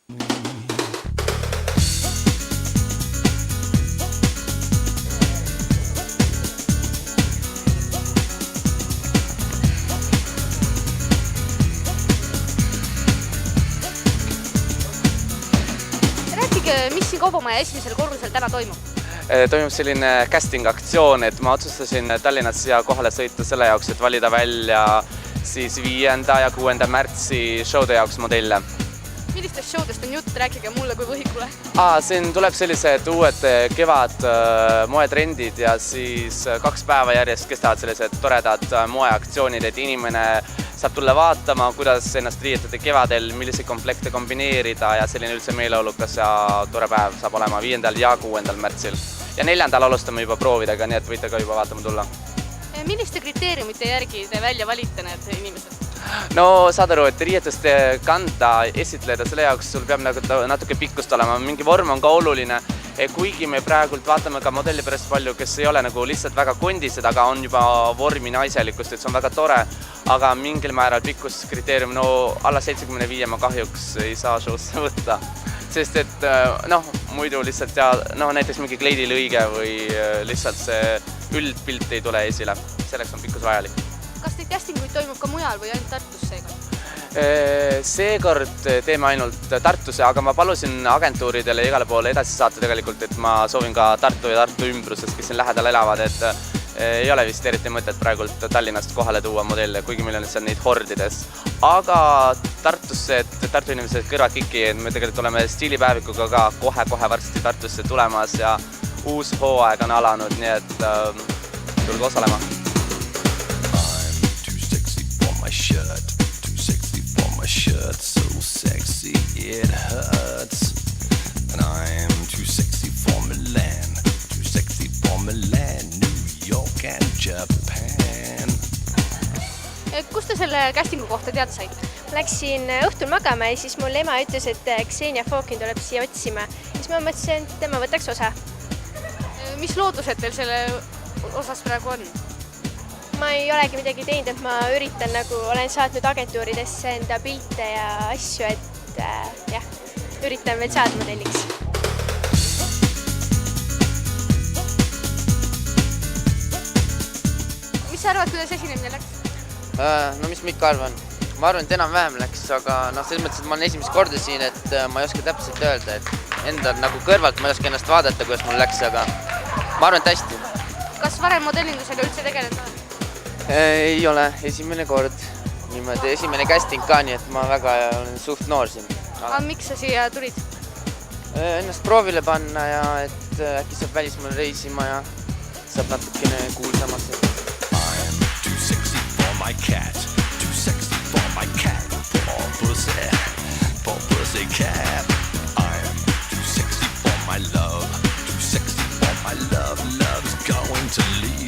Rääkige, mis siin Kaubomaja esimesel korrusel täna toimub? Toimub selline casting-aktsioon, et ma otsustasin Tallinnas siia kohale sõita selle jaoks, et valida välja siis 5. ja 6. märtsi showde jaoks modelle. Millistest showdest on jutt? Rääkige mulle kui võhikule. Siin tuleb sellised uued kevad moetrendid ja siis 2 päeva järjest kestavad sellised toredad moeaktsioonid, et inimene saab tulla vaatama, kuidas ennast riietada kevadel, milliseid komplekte kombineerida ja selline üldse meeleolukas ja tore päev saab olema 5. ja 6. märtsil. Ja 4. alustame juba proovidega, nii et võite ka juba vaatama tulla. Milliste kriteeriumite järgi te välja valite need inimesed? No saad aru, et riietust kanda, esitleda, selle jaoks sul peab natuke pikkust olema, mingi vorm on ka oluline. Kuigi me praegult vaatame ka modelli pärast palju, kes ei ole nagu lihtsalt väga kondised, aga on juba vormi naiselikust, et see on väga tore, aga mingil määral pikkuskriteerium, no alla 75 ma kahjuks ei saa showsse võtta. Sest et muidu lihtsalt näiteks mingi kleidilõige või lihtsalt see üldpilt ei tule esile. Selleks on pikkus vajalik. Kas neid castinguid toimub ka mujal või ainult Tartus seekord? Seekord teeme ainult Tartusse, aga ma palusin agentuuridele igale poole edasi saata tegelikult, et ma soovin ka Tartu ja Tartu ümbruses, kes siin lähedal elavad, et ei ole vist eriti mõtet praegult Tallinnast kohale tuua modelle, kuigi meil on seal neid hordides. Aga Tartusse, et Tartu inimesed kõrvad kiki, et me tegelikult oleme stiilipäevikuga ka kohe varsti Tartusse tulemas ja uus hooaeg on alanud, nii et tulge osalema. Shirt so sexy it hurts, and I'm too sexy for Milan, New York and Japan. Kust te selle castingu kohta teada said? Läksin õhtul magama ja siis mul ema ütles, et Ksenia Fokin tuleb siia otsima. Siis ma mõtlesin, et tema võtaks osa. Mis lootused teil selle osas praegu on? Ma ei olegi midagi teinud, et ma üritan olen saatnud agentuuridesse enda pilte ja asju, et üritan veel saada modelliks. Mis sa arvad, kuidas esinemine läks? No mis ma ikka arvan? Ma arvan, et enam-vähem läks, aga selles mõttes, et ma olen esimest korda siin, et ma ei oska täpselt öelda, et endal kõrvalt ma ei oska ennast vaadata, kuidas mul läks, aga ma arvan, et hästi. Kas varem modellindusega üldse tegelenud on? Ei ole, esimene kord, niimoodi esimene casting ka, nii et ma väga olen suht noor siin. Aga miks sa siia tulid? Ennast proovile panna ja et äkki saab välismaal reisima ja saab natukene kuulsamasse. I'm too sexy for my cat, too sexy for my cat, poor pussy cat. I'm too sexy for my love, too sexy for my love, love's going to leave.